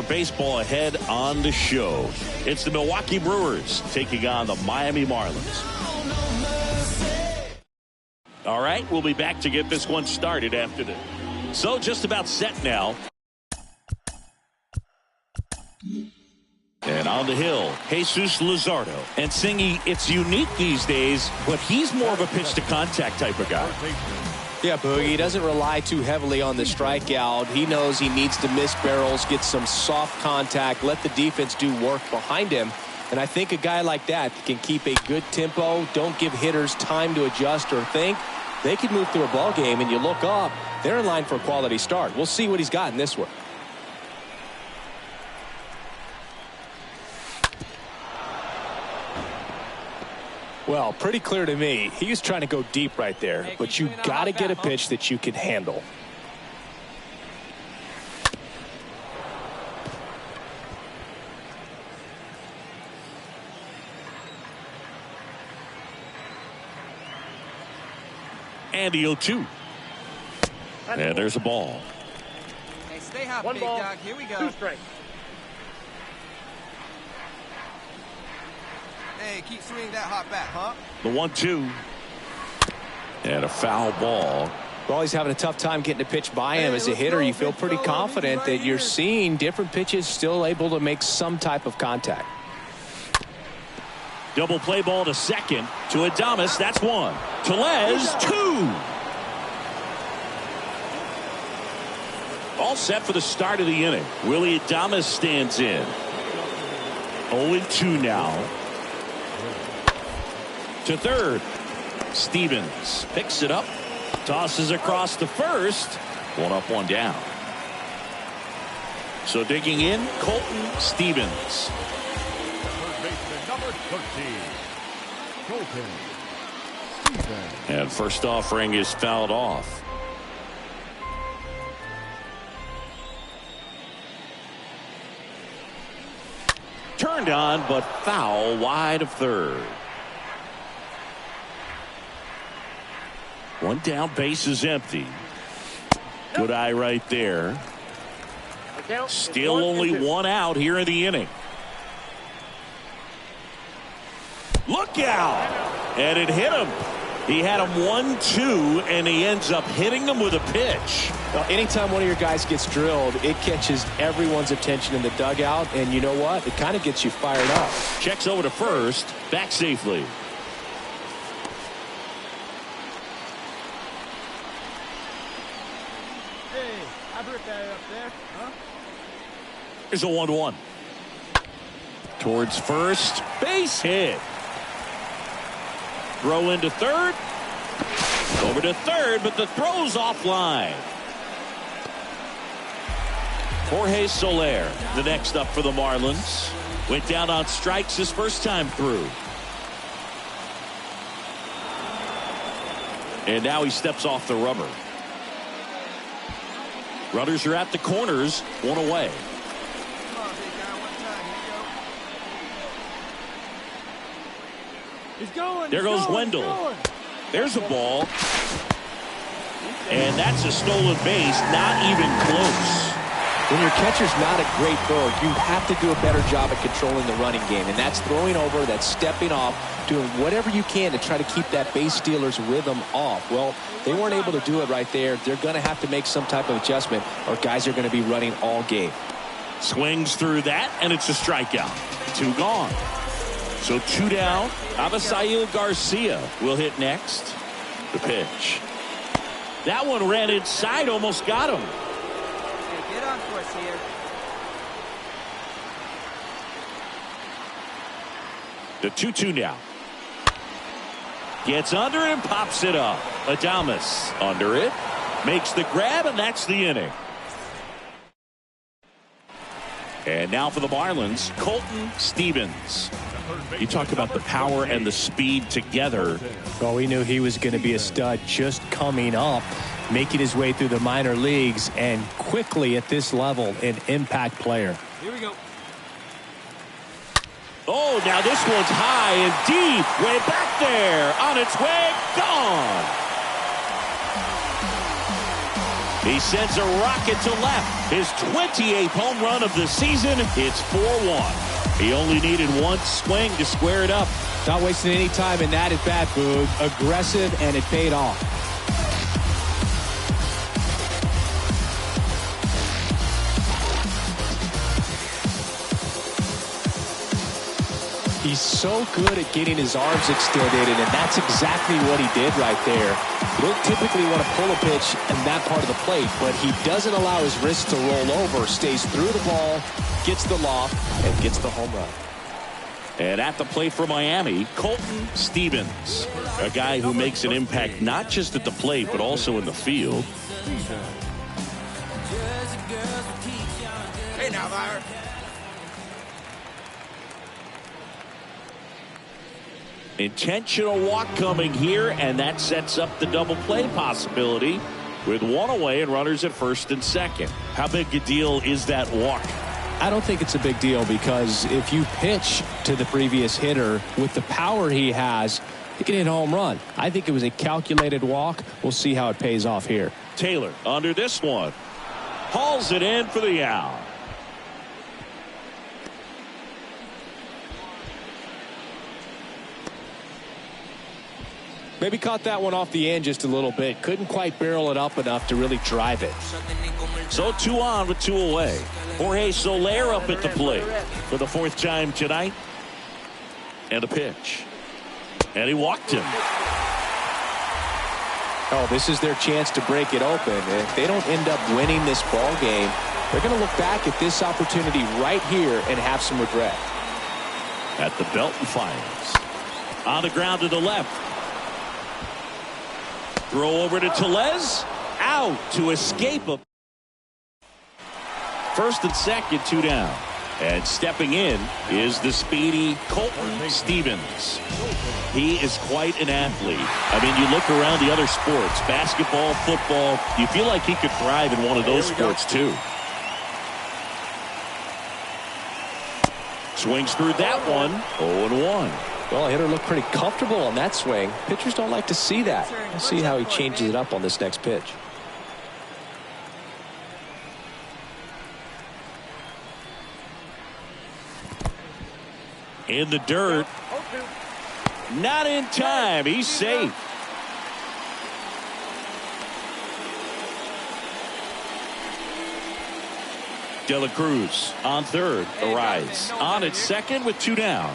for baseball ahead on the show. It's the Milwaukee Brewers taking on the Miami Marlins. All right, we'll be back to get this one started after this. So just about set now. And on the hill, Jesus Luzardo. And Singy, it's unique these days, but he's more of a pitch-to-contact type of guy. Yeah, Boogie, he doesn't rely too heavily on the strikeout. He knows he needs to miss barrels, get some soft contact, let the defense do work behind him. And I think a guy like that can keep a good tempo, don't give hitters time to adjust or think. They can move through a ball game, and you look up, they're in line for a quality start. We'll see what he's got in this one. Well, pretty clear to me. He was trying to go deep right there, but you got to get a pitch that you can handle. And the 0-2. And there's a ball. Hey, stay hot, big dog. Here we go. 2 strikes. Hey, keep swinging that hot bat, huh? The 1-2. And a foul ball. Well, he's having a tough time getting a pitch by him. As a hitter, you feel pretty confident that you're seeing different pitches still able to make some type of contact. Double play ball to second. To Adames, that's 1. Tellez, 2. All set for the start of the inning. Willie Adames stands in. 0-2 now. To third. Stevens picks it up. Tosses across to first. 1 up, 1 down. So digging in, Colton Stevens. Number 13. Colton Stevens. And first offering is fouled off. Turned on, but foul wide of third. 1 down, base is empty. Good eye right there. Still only 1 out here in the inning. Look out! And it hit him. He had him 1-2, and he ends up hitting him with a pitch. Well, anytime one of your guys gets drilled, it catches everyone's attention in the dugout, and you know what? It kind of gets you fired up. Checks over to first, back safely. Hey, I put that up there, huh? Here's a 1-1. Towards first, base hit. Throw into third. Over to third, but the throw's offline. Jorge Soler, the next up for the Marlins. Went down on strikes his first time through. And now he steps off the rubber. Runners are at the corners, 1 away. He's going. There goes Wendell. There's a ball. And that's a stolen base, not even close. When your catcher's not a great thrower, you have to do a better job at controlling the running game. And that's throwing over, that's stepping off, doing whatever you can to try to keep that base stealer's rhythm off. Well, they weren't able to do it right there. They're going to have to make some type of adjustment, or guys are going to be running all game. Swings through that, and it's a strikeout. 2 gone. So 2 down. Avisail Garcia will hit next. The pitch. That one ran inside, almost got him. Hey, get on course here. The 2-2 now. Gets under it and pops it up. Adames under it. Makes the grab, and that's the inning. And now for the Marlins, Colton Stevens. You talk about the power and the speed together. Well, we knew he was going to be a stud just coming up, making his way through the minor leagues, and quickly at this level, an impact player. Here we go. Oh, now this one's high and deep. Way back there. On its way. Gone. He sends a rocket to left. His 28th home run of the season. It's 4-1. He only needed one swing to square it up. Not wasting any time in that at bat, Boog. Aggressive, and it paid off. He's so good at getting his arms extended, and that's exactly what he did right there. You don't typically want to pull a pitch in that part of the plate, but he doesn't allow his wrist to roll over, stays through the ball, gets the loft, and gets the home run. And at the plate for Miami, Colton Stevens, a guy who makes an impact not just at the plate, but also in the field. Hey now, Byron. Intentional walk coming here, and that sets up the double play possibility with one away and runners at first and second. How big a deal is that walk? I don't think it's a big deal, because if you pitch to the previous hitter with the power he has, he can hit a home run. I think it was a calculated walk. We'll see how it pays off here. Taylor under this one. Hauls it in for the out. Maybe caught that one off the end just a little bit. Couldn't quite barrel it up enough to really drive it. So 2 on with 2 away. Jorge Soler up at the plate for the 4th time tonight. And a pitch. And he walked him. Oh, this is their chance to break it open. If they don't end up winning this ball game, they're going to look back at this opportunity right here and have some regret. At the belt and fires. On the ground to the left. Throw over to Tellez. Out to escape a. First and second, 2 down. And stepping in is the speedy Colton Stevens. He is quite an athlete. I mean, you look around the other sports, basketball, football, you feel like he could thrive in one of those sports too. Swings through that one. 0-1. Well, a hitter looked pretty comfortable on that swing. Pitchers don't like to see that. We'll see how he changes it up on this next pitch. In the dirt. Not in time. He's safe. De La Cruz on third. Arrives on at second with 2 down.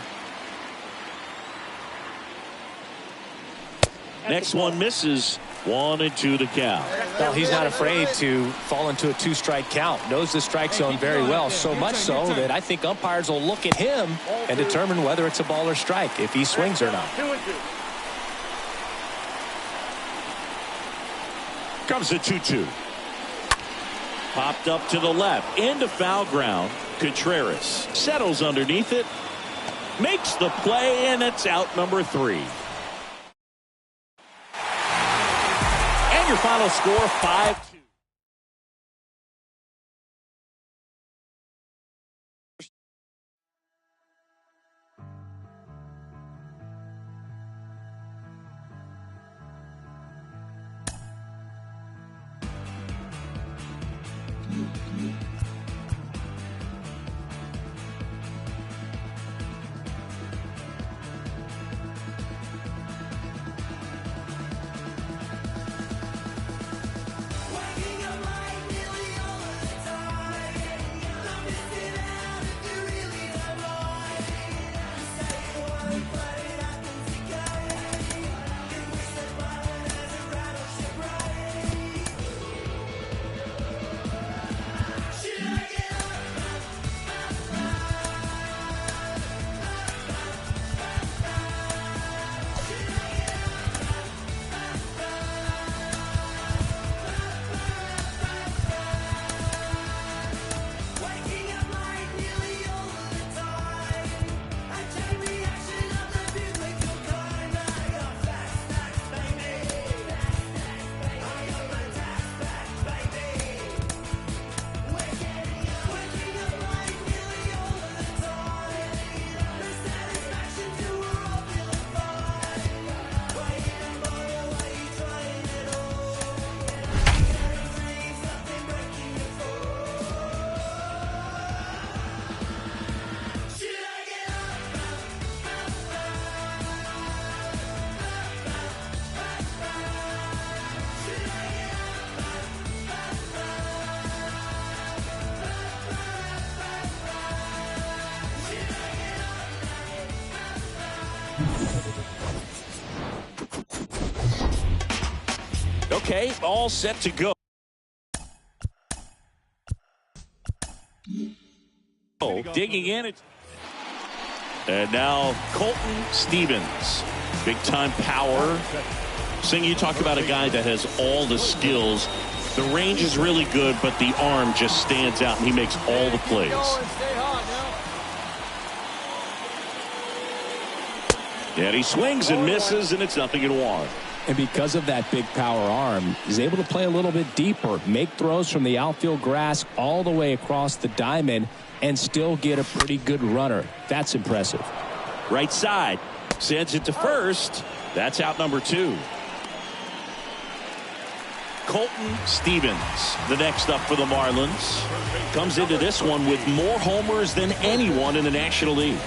Next one misses. 1-2 the count. Well, he's not afraid to fall into a 2-strike count. Knows the strike zone very well. So much so that I think umpires will look at him and determine whether it's a ball or strike, if he swings or not. Comes the 2-2. Popped up to the left. Into foul ground. Contreras settles underneath it. Makes the play, and it's out number 3. Your final score 5-2. Okay, all set to go. Digging in. And now Colton Stevens. Big-time power. Sing, you talk about a guy that has all the skills. The range is really good, but the arm just stands out, and he makes all the plays. And he swings and misses, and it's 0-1. And because of that big power arm, he's able to play a little bit deeper, make throws from the outfield grass all the way across the diamond, and still get a pretty good runner. That's impressive. Right side. Sends it to first. That's out number 2. Colton Stevens, the next up for the Marlins, comes into this one with more homers than anyone in the National League.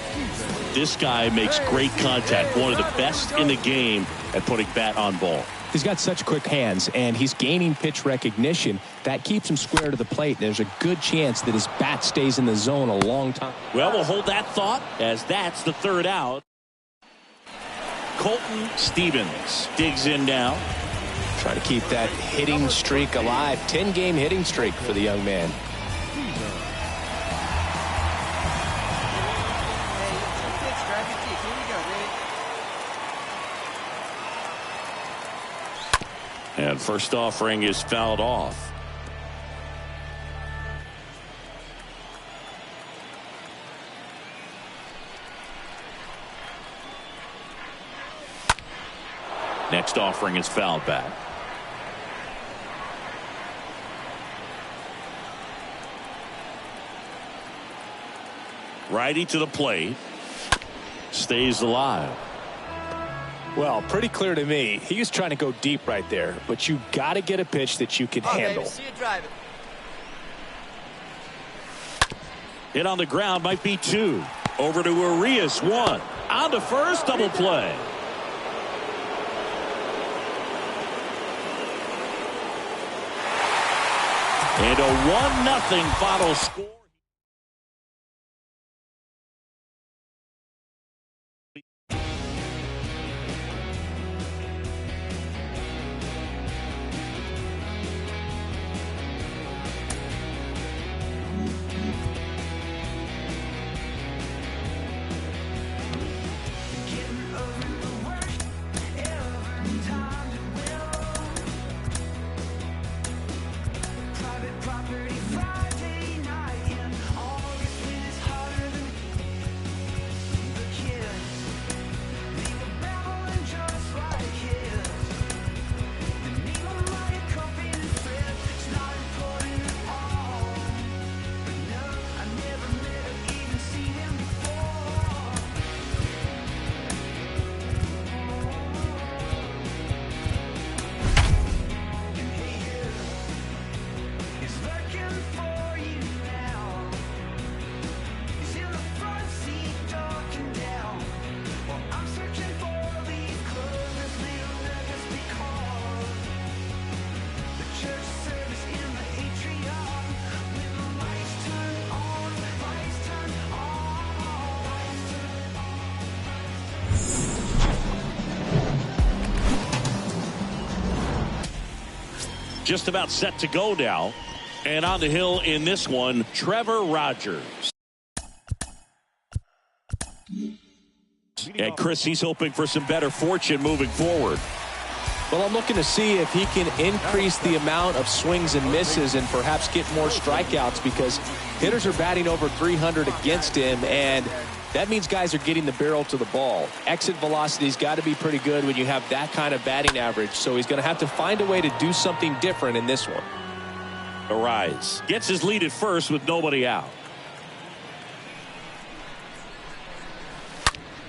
This guy makes great contact, one of the best in the game at putting bat on ball. He's got such quick hands, and he's gaining pitch recognition. That keeps him square to the plate. There's a good chance that his bat stays in the zone a long time. Well, we'll hold that thought, as that's the 3rd out. Colton Stevens digs in now. Try to keep that hitting streak alive. 10-game hitting streak for the young man. And first offering is fouled off. Next offering is fouled back. Righty to the plate. Stays alive. Well, pretty clear to me. He was trying to go deep right there, but you got to get a pitch that you can handle. Baby, see you driving. Hit on the ground, might be 2. Over to Arias, 1. On to first, double play. And a 1-0 final score. Just about set to go now. And on the hill in this one, Trevor Rogers. And Chris, he's hoping for some better fortune moving forward. Well, I'm looking to see if he can increase the amount of swings and misses and perhaps get more strikeouts, because hitters are batting over 300 against him, and that means guys are getting the barrel to the ball. Exit velocity's got to be pretty good when you have that kind of batting average, so he's going to have to find a way to do something different in this one. Arise gets his lead at first with nobody out.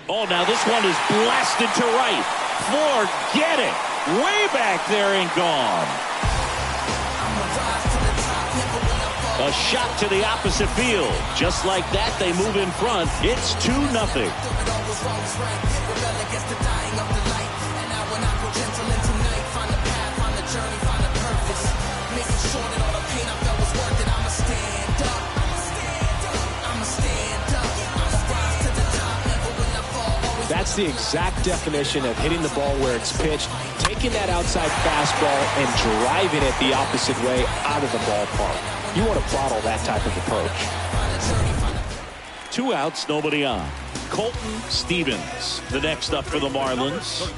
Oh, now this one is blasted to right. Forget it. Way back there and gone. A shot to the opposite field. Just like that, they move in front. It's 2-0. That's the exact definition of hitting the ball where it's pitched, taking that outside fastball and driving it the opposite way out of the ballpark. You want to bottle that type of approach. 2 outs, nobody on. Colton Stevens, the next up for the Marlins.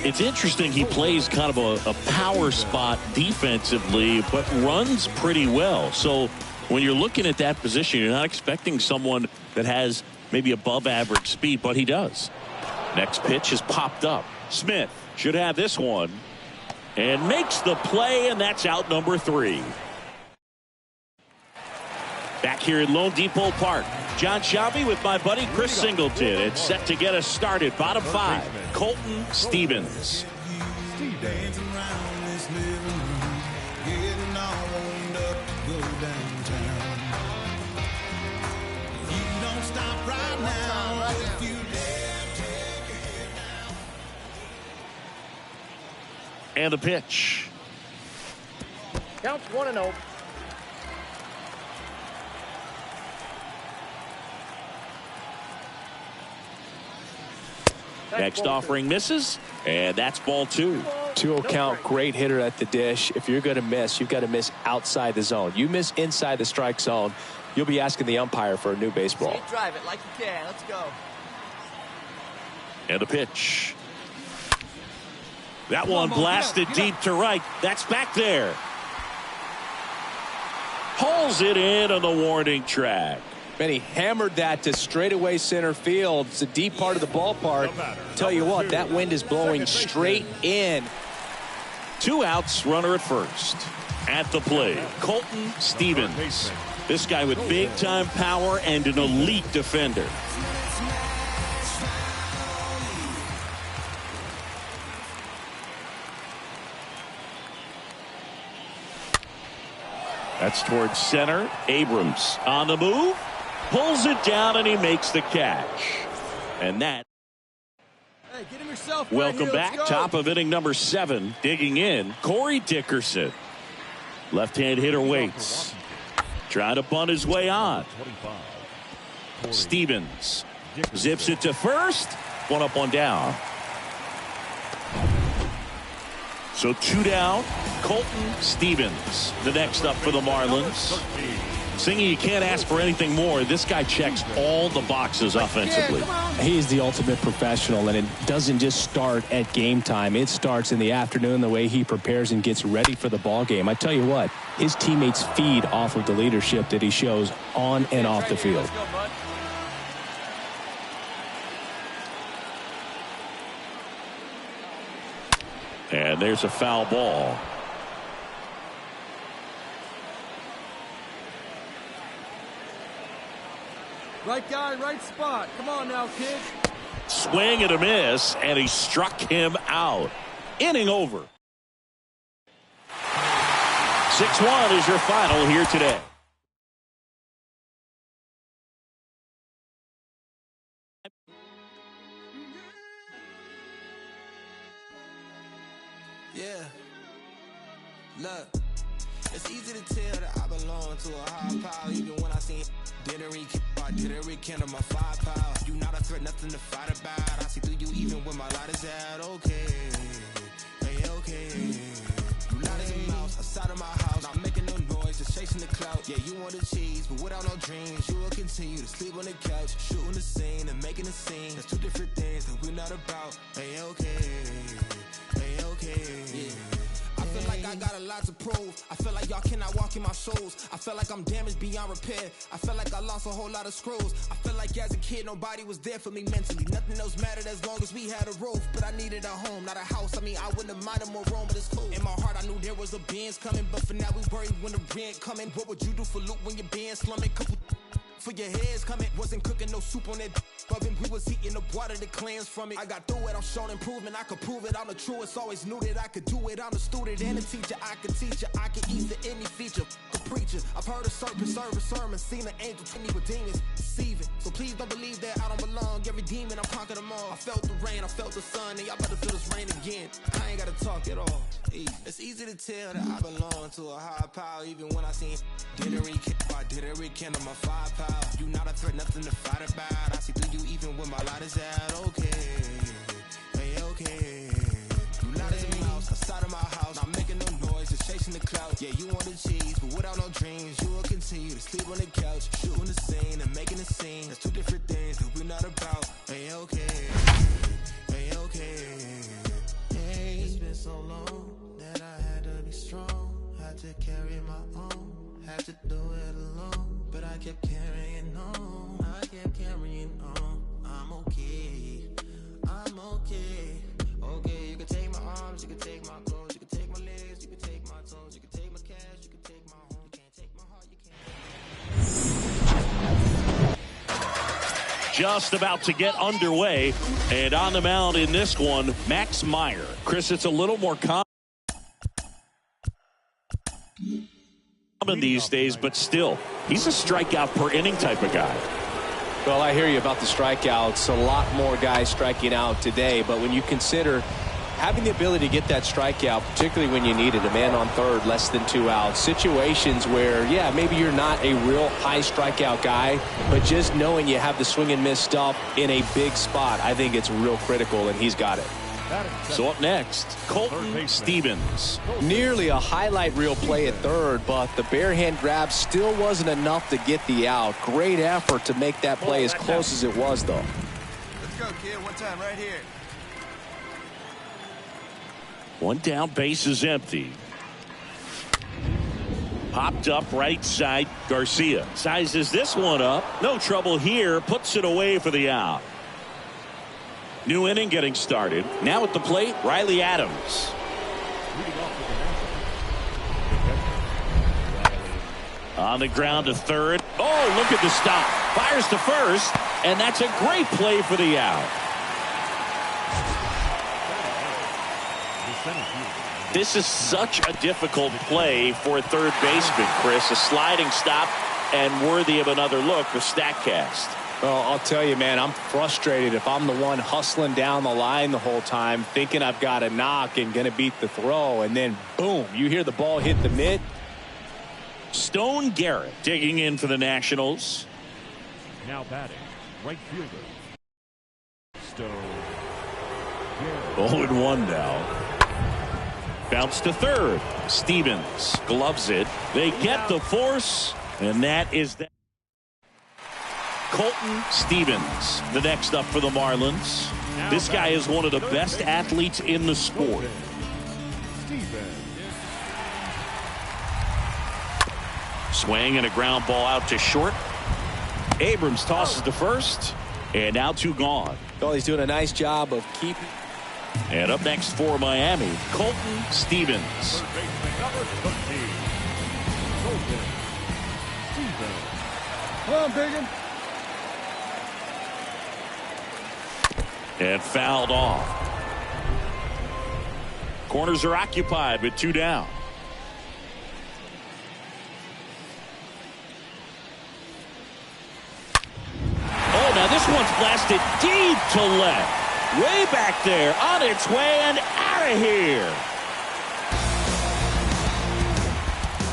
It's interesting, he plays kind of a power spot defensively, but runs pretty well. So when you're looking at that position, you're not expecting someone that has maybe above average speed, but he does. Next pitch is popped up. Smith should have this one and makes the play, and that's out number 3. Back here at Lone Depot Park, John Shabby with my buddy Chris Singleton. It's set to get us started. Bottom 5, Colton Stevens. And the pitch. Counts 1-0. Next offering misses, and that's ball 2. 2-0 count, great hitter at the dish. If you're going to miss, you've got to miss outside the zone. You miss inside the strike zone, you'll be asking the umpire for a new baseball. Drive it like you can. Let's go. And a pitch. That one blasted deep to right. That's back there. Hauls it in on the warning track. Man, he hammered that to straightaway center field. It's a deep part of the ballpark. Tell you what, that wind is blowing straight in. 2 outs, runner at first. At the plate, Colton Stevens. This guy with big-time power and an elite defender. That's towards center. Abrams on the move. Pulls it down, and he makes the catch. And that. Hey, get him yourself. Welcome back. Top of inning number 7. Digging in, Corey Dickerson. Left-hand hitter waits. Trying to bunt his way on. Stevens zips it to first. 1 up, 1 down. So 2 down. Colton Stevens, the next up for the Marlins. Singy, you can't ask for anything more. This guy checks all the boxes offensively. He's the ultimate professional, and it doesn't just start at game time. It starts in the afternoon, the way he prepares and gets ready for the ball game. I tell you what, his teammates feed off of the leadership that he shows on and off the field. And there's a foul ball. Right guy, right spot. Come on now, kid. Swing and a miss, and he struck him out. Inning over. 6-1 is your final here today. Yeah. Look, it's easy to tell that I belong to a high power. Even when I seen didn't rekindle my firepower. You not a threat, nothing to fight about. I see through you even when my light is out. Okay, hey, okay. You not in the mouse, outside of my house, not making no noise, just chasing the clout. Yeah, you want the cheese, but without no dreams, you will continue to sleep on the couch, shooting the scene and making a scene. That's 2 different things that we're not about. Hey, okay, hey, okay. Yeah. I feel like I got a lot to prove. I feel like y'all cannot walk in my shoes. I feel like I'm damaged beyond repair. I feel like I lost a whole lot of screws. I feel like as a kid nobody was there for me mentally. Nothing else mattered as long as we had a roof. But I needed a home, not a house. I mean, I wouldn't have minded more room, but it's cool. In my heart I knew there was a Benz coming, but for now we worried when the rent coming. What would you do for loot when your band's slumming? Couple for your heads coming. Wasn't cooking no soup on that oven. We was eating the water, the clans from it. I got through it, I'm showing improvement. I could prove it, I'm the truest. Always knew that I could do it. I'm the student and the teacher. I could teach you, I could ease to any feature. The preacher, I've heard a serpent serve a sermon. Seen an angel to me with demons deceiving. So please don't believe that I don't belong. Every demon, I'm conquered them all. I felt the rain, I felt the sun, and y'all better feel this rain again. I ain't gotta talk at all. It's easy to tell that I belong to a higher power. Even when I seen didn't rekindle my firepower. You not a threat, nothing to fight about. I see through you even when my light is out. Okay. Yeah, you want the cheese, but without no dreams, you will continue to sleep on the couch, shooting the scene and making a scene. That's two different things that we're not about. Ain't okay, ain't okay. Hey, it's been so long that I had to be strong, had to carry my own, had to do it alone, but I kept carrying on, I kept carrying on. I'm okay, I'm okay. Okay, you can take my arms, you can take my clothes, you can take my legs, you can take my toes, you can take my cash, you can take my home, you can't take my heart, you can't. Just about to get underway, and on the mound in this one, Max Meyer. Chris, it's a little more common these days, but still, he's a strikeout per inning type of guy. Well, I hear you about the strikeouts. A lot more guys striking out today, but when you consider having the ability to get that strikeout, particularly when you need it, a man on third, less than 2 outs, situations where, yeah, maybe you're not a real high strikeout guy, but just knowing you have the swing and miss stuff in a big spot, I think it's real critical, and he's got it. So up next, Colton Stevens. Nearly a highlight reel play at third, but the bare hand grab still wasn't enough to get the out. Great effort to make that play as close as it was, though. Let's go, kid. One time right here. One down, base is empty. Popped up right side, Garcia sizes this one up. No trouble here, puts it away for the out. New inning getting started. Now at the plate, Riley Adams. On the ground to third. Oh, look at the stop. Fires to first, and that's a great play for the out. This is such a difficult play for a third baseman, Chris. A sliding stop and worthy of another look for StatCast. Well, I'll tell you, man, I'm frustrated if I'm the one hustling down the line the whole time, thinking I've got a knock and going to beat the throw, and then, boom, you hear the ball hit the mid. Stone Garrett digging in for the Nationals. Now batting, right fielder, Stone Garrett. 0-1 now. Bounce to third. Stevens gloves it. They get the force, and that is that. Colton Stevens, the next up for the Marlins. This guy is one of the best athletes in the sport. Swing and a ground ball out to short. Abrams tosses to first, and now 2 gone. Well, he's doing a nice job of keeping. And up next for Miami, Colton Stevens. Come on, Biggin. And fouled off. Corners are occupied with 2 down. Oh, now this one's blasted deep to left. Way back there, on its way and out of here.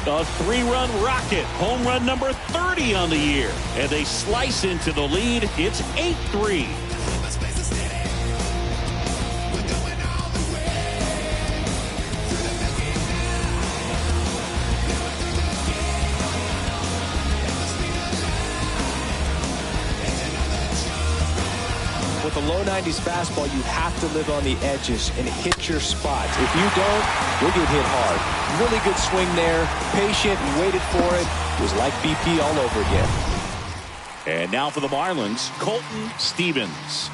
A 3-run rocket, home run number 30 on the year. And they slice into the lead. It's 8-3. With a low 90s fastball, you have to live on the edges and hit your spots. If you don't, you'll get hit hard. Really good swing there. Patient and waited for it. It was like BP all over again. And now for the Marlins, Colton Stevens.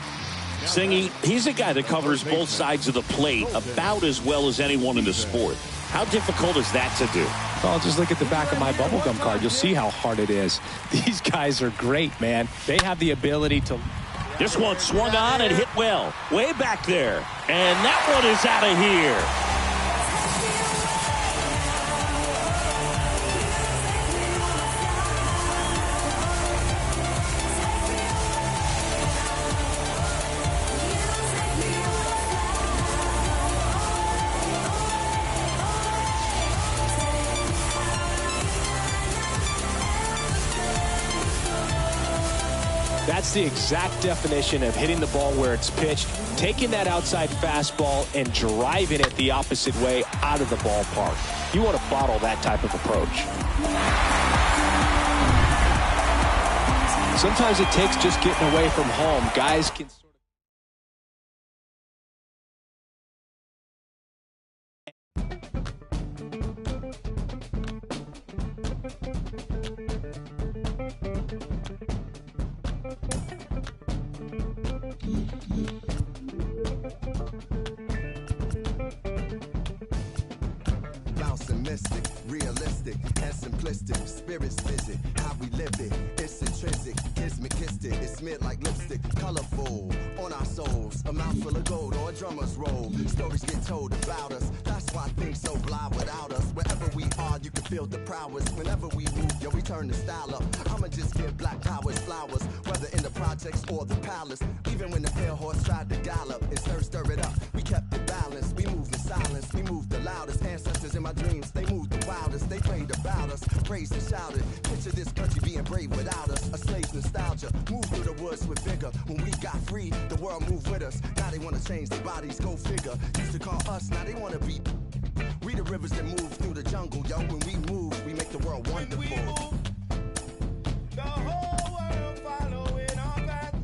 Singy, he's a guy that covers both sides of the plate about as well as anyone in the sport. How difficult is that to do? Well, just look at the back of my bubblegum card. You'll see how hard it is. These guys are great, man. They have the ability to... This one swung on and hit well. Way back there. And that one is out of here. That's the exact definition of hitting the ball where it's pitched, taking that outside fastball and driving it the opposite way out of the ballpark. You want to bottle that type of approach. Sometimes it takes just getting away from home. Guys can sort of... Bouncing mystic, realistic, and simplistic. Spirits visit, how we live it. It's intrinsic, kismet, it's smeared like lipstick. Colorful, on our souls. A mouth full of gold or a drummer's roll. Stories get told about us. That's why things so blind without us. Wherever we are, you can feel the prowess. Whenever we move, yo, we turn the style up. I'ma just give black powers flowers. Whether in the projects or the palace. Even when the pale horse tried to gallop and stir it up, we kept it balanced. We moved in silence, we moved the loudest. Ancestors in my dreams, they moved the wildest. They prayed about us, praised and shouted. Picture this country being brave without us. A slave's nostalgia, moved through the woods with vigor. When we got free, the world moved with us. Now they wanna change their bodies, go figure. Used to call us, now they wanna be. We the rivers that move through the jungle, yo. When we move, we make the world wonderful. When we move, the whole world following our path.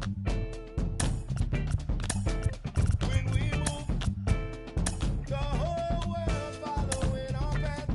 When we move, the whole world following our path.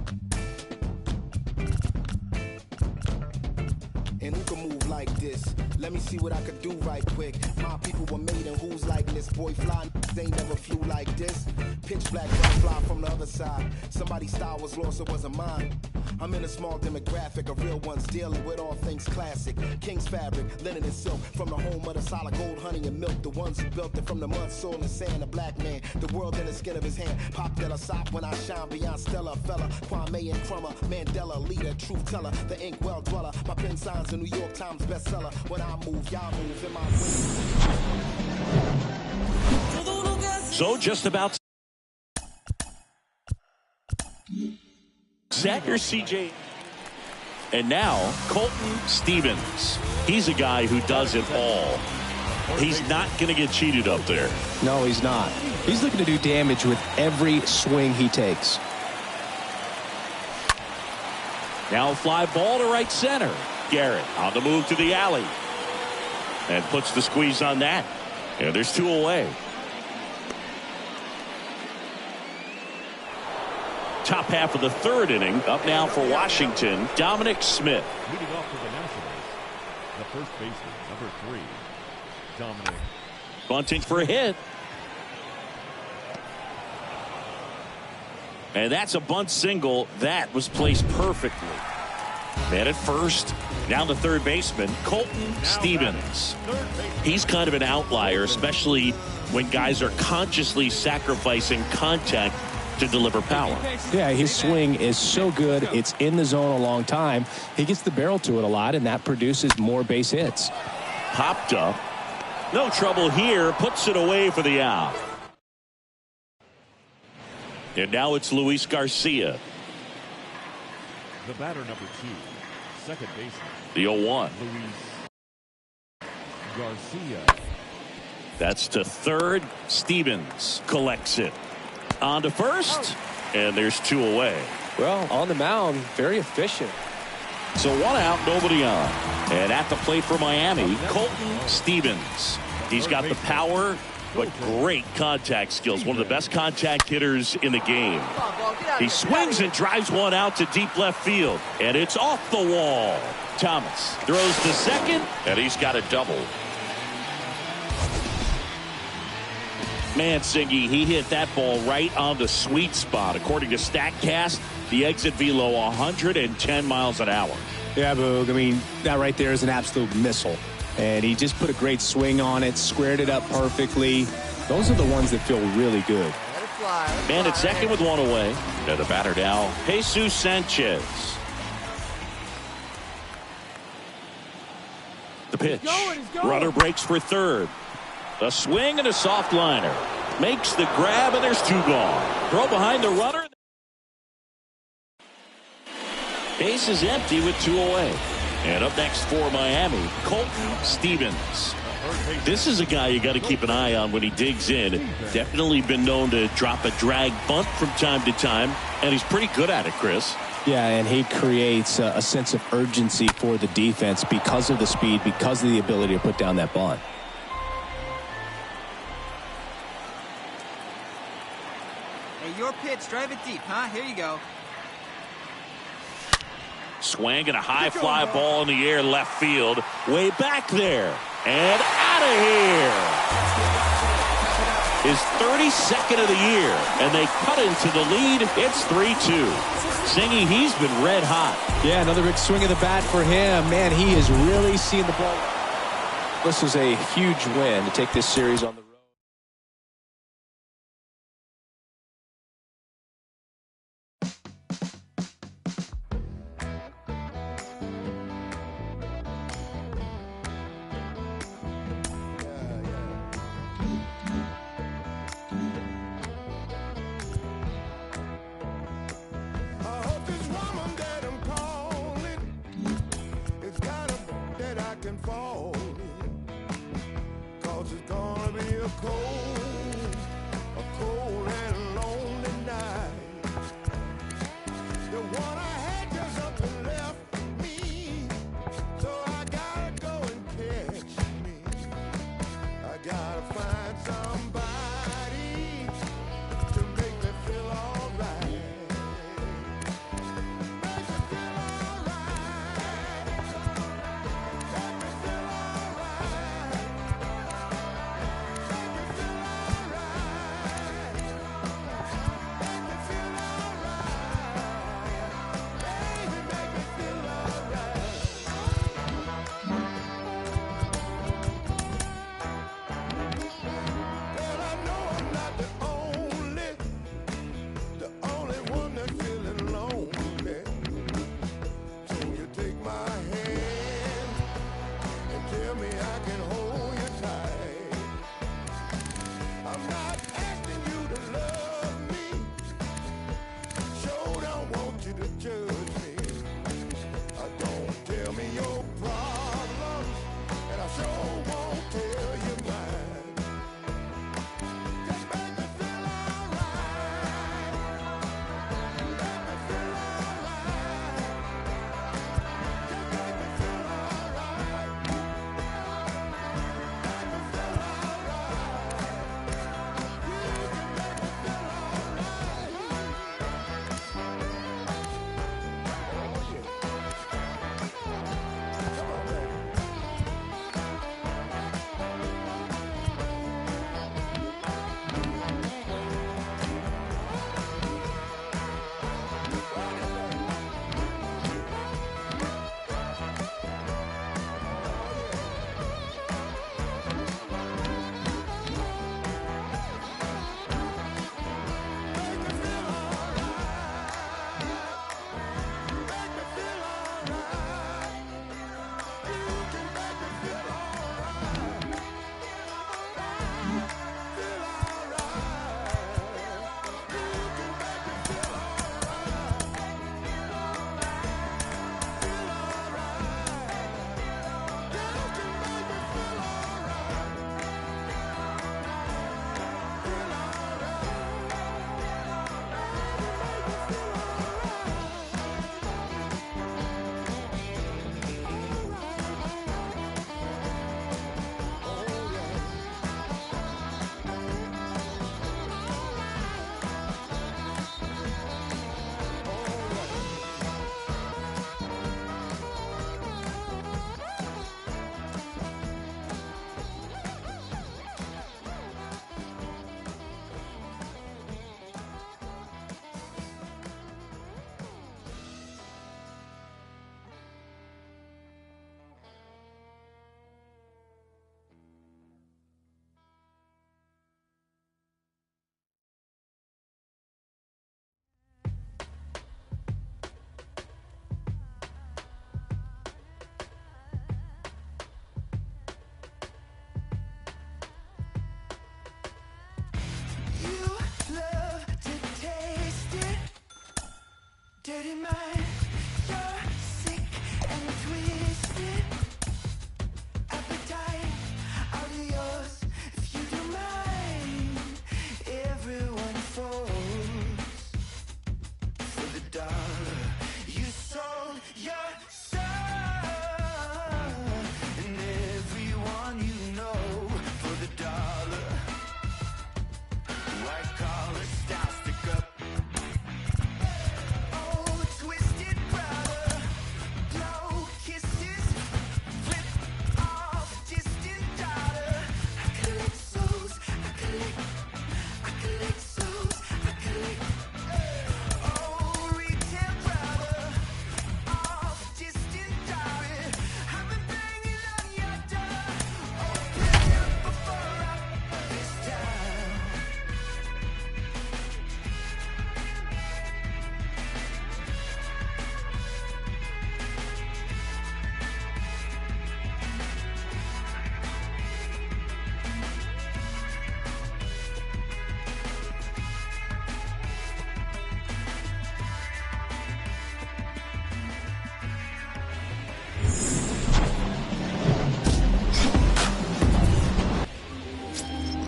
And who can move like this? Let me see what I could do right quick. My people were made in whose likeness? Boy, fly, they never flew like this. Pitch black, fly from the other side. Somebody's style was lost, it wasn't mine. I'm in a small demographic of real ones dealing with all things classic. King's fabric, linen and silk. From the home of the solid gold, honey and milk. The ones who built it from the mud, soil and sand. A black man, the world in the skin of his hand. Pop Della Sop when I shine beyond Stella. Fella, Kwame and Crummer. Mandela, leader, truth teller. The ink well dweller. My pen signs a New York Times bestseller. When I move, y'all move in my way. So just about set your CJ. And now Colton Stevens. He's a guy who does it all. He's not going to get cheated up there. No, he's not. He's looking to do damage with every swing he takes. Now fly ball to right center. Garrett on the move to the alley. And puts the squeeze on that. And there's two away. Top half of the third inning. Up now for Washington, Dominic Smith. Leading off for the Nationals, the first baseman, number 3, Dominic. Bunting for a hit. And that's a bunt single. That was placed perfectly. Man at first. Now the third baseman, Colton Stevens. He's kind of an outlier, especially when guys are consciously sacrificing contact to deliver power. Yeah, his swing is so good. It's in the zone a long time. He gets the barrel to it a lot, and that produces more base hits. Popped up. No trouble here. Puts it away for the out. And now it's Luis Garcia. The batter, number 2, second baseman, The 0-1. Luis Garcia. That's to third. Stevens collects it. On to first. And there's two away. Well, on the mound, very efficient. So one out, nobody on. And at the plate for Miami, Colton Stevens. He's got the power, but great contact skills. One of the best contact hitters in the game. He swings and drives one out to deep left field. And it's off the wall. Thomas throws to second, and he's got a double. Mansingi, he hit that ball right on the sweet spot. According to StatCast, the exit velo 110 miles an hour. Yeah, Boog. I mean, that right there is an absolute missile. And he just put a great swing on it, squared it up perfectly. Those are the ones that feel really good. Let it fly. Man at second with one away. And the batter now, Jesus Sanchez. The pitch. Runner breaks for third. A swing and a soft liner. Makes the grab, and there's two gone. Throw behind the runner. Base is empty with two away. And up next for Miami, Colton Stevens. This is a guy you got to keep an eye on when he digs in. Definitely been known to drop a drag bunt from time to time, and he's pretty good at it, Chris. Yeah, and he creates a sense of urgency for the defense because of the speed, because of the ability to put down that bunt. Hey, your pitch. Drive it deep, huh? Here you go. Swinging a high fly ball in the air left field. Way back there. And out of here. His 32nd of the year. And they cut into the lead. It's 3-2. Singy, he's been red hot. Yeah, another big swing of the bat for him. Man, he is really seeing the ball. This is a huge win to take this series on the road.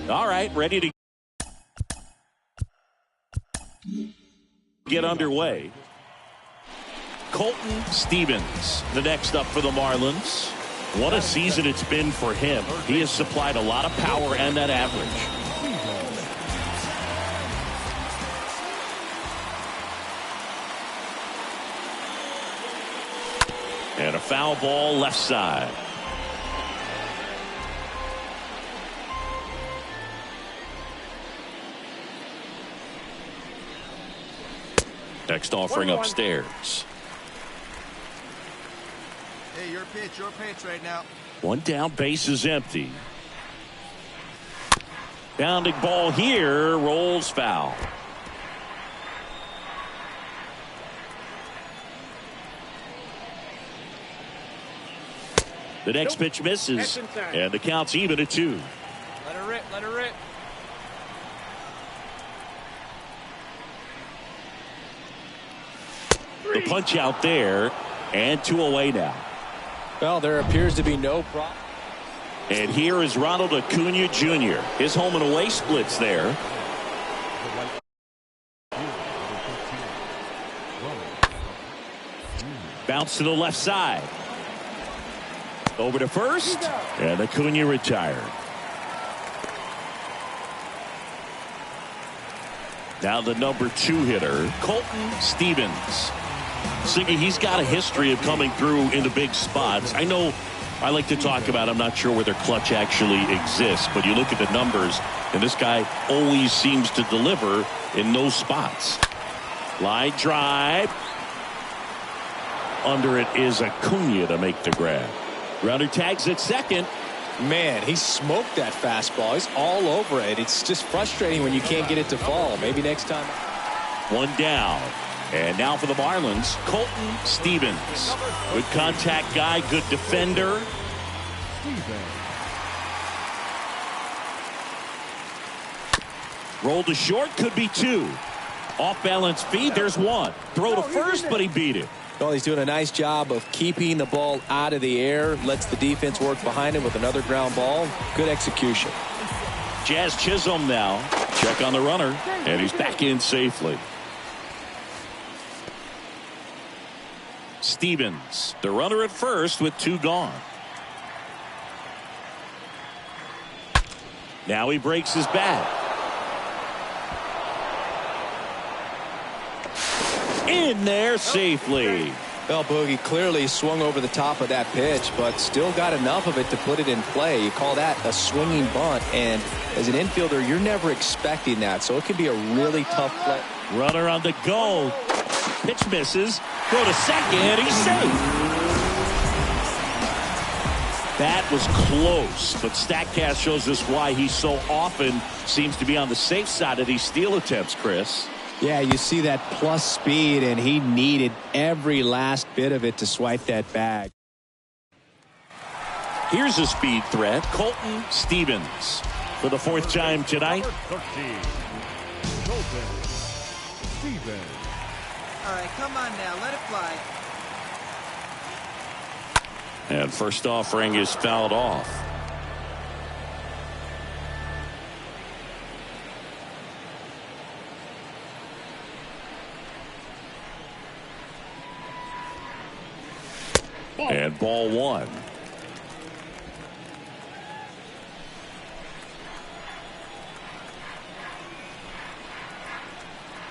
All right, ready to get underway. Colton Stevens, the next up for the Marlins. What a season it's been for him. He has supplied a lot of power and that average. And a foul ball left side. Next offering upstairs. Hey, your pitch right now. One down, base is empty. Bounding ball here, rolls foul. The next pitch misses, and the count's even at 2. Let her rip, let her rip. The punch out there, and 2 away now. Well, there appears to be no problem. And here is Ronald Acuna Jr. His home and away splits there. Bounce to the left side. Over to first, and Acuna retired. Now the number 2 hitter, Colton Stevens. Siggy, he's got a history of coming through in the big spots. I know I like to talk about, I'm not sure whether clutch actually exists, but you look at the numbers, and this guy always seems to deliver in those spots. Line drive. Under it is Acuna to make the grab. Runner tags at second. Man, he smoked that fastball. He's all over it. It's just frustrating when you can't get it to fall. Maybe next time. 1 down. And now for the Marlins, Colton Stevens. Good contact guy, good defender. Roll to short, could be 2. Off balance feed, there's 1. Throw to first, but he beat it. Well, he's doing a nice job of keeping the ball out of the air. Lets the defense work behind him with another ground ball. Good execution. Jazz Chisholm now. Check on the runner, and he's back in safely. Stevens, the runner at first with 2 gone. Now he breaks his bat. In there safely. Well, Boogie clearly swung over the top of that pitch, but still got enough of it to put it in play. You call that a swinging bunt, and as an infielder, you're never expecting that, so it can be a really tough play. Runner on the go. Pitch misses. Throw to second. He's safe. That was close, but StatCast shows us why he so often seems to be on the safe side of these steal attempts, Chris. Yeah, you see that plus speed, and he needed every last bit of it to swipe that bag. Here's a speed threat, Colton Stevens. For the 4th time tonight. All right, come on now, let it fly. And first offering is fouled off. And ball 1.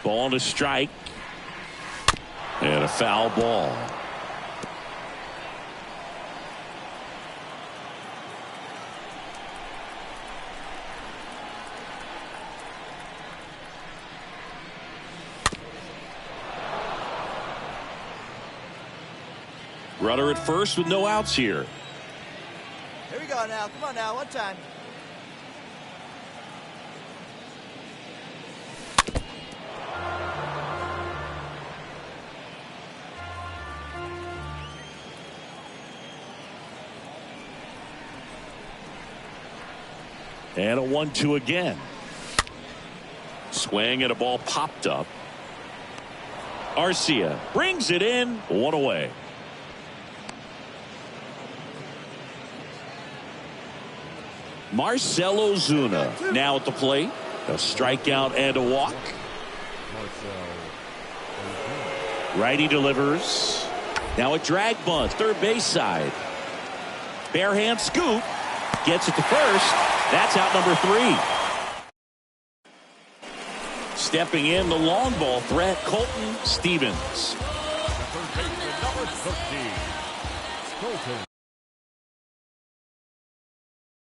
Ball to strike. And a foul ball. Runner at first with no outs here. Here we go now. Come on now, one time. And a 1-2 again. Swing and a ball popped up. Arcia brings it in. 1 away. Marcell Ozuna now at the plate. A strikeout and a walk. Righty delivers. Now a drag bunt, third base side. Bare hand scoop. Gets it to first. That's out number 3. Stepping in, the long ball threat, Colton Stevens. Third baseman, number 13, Colton.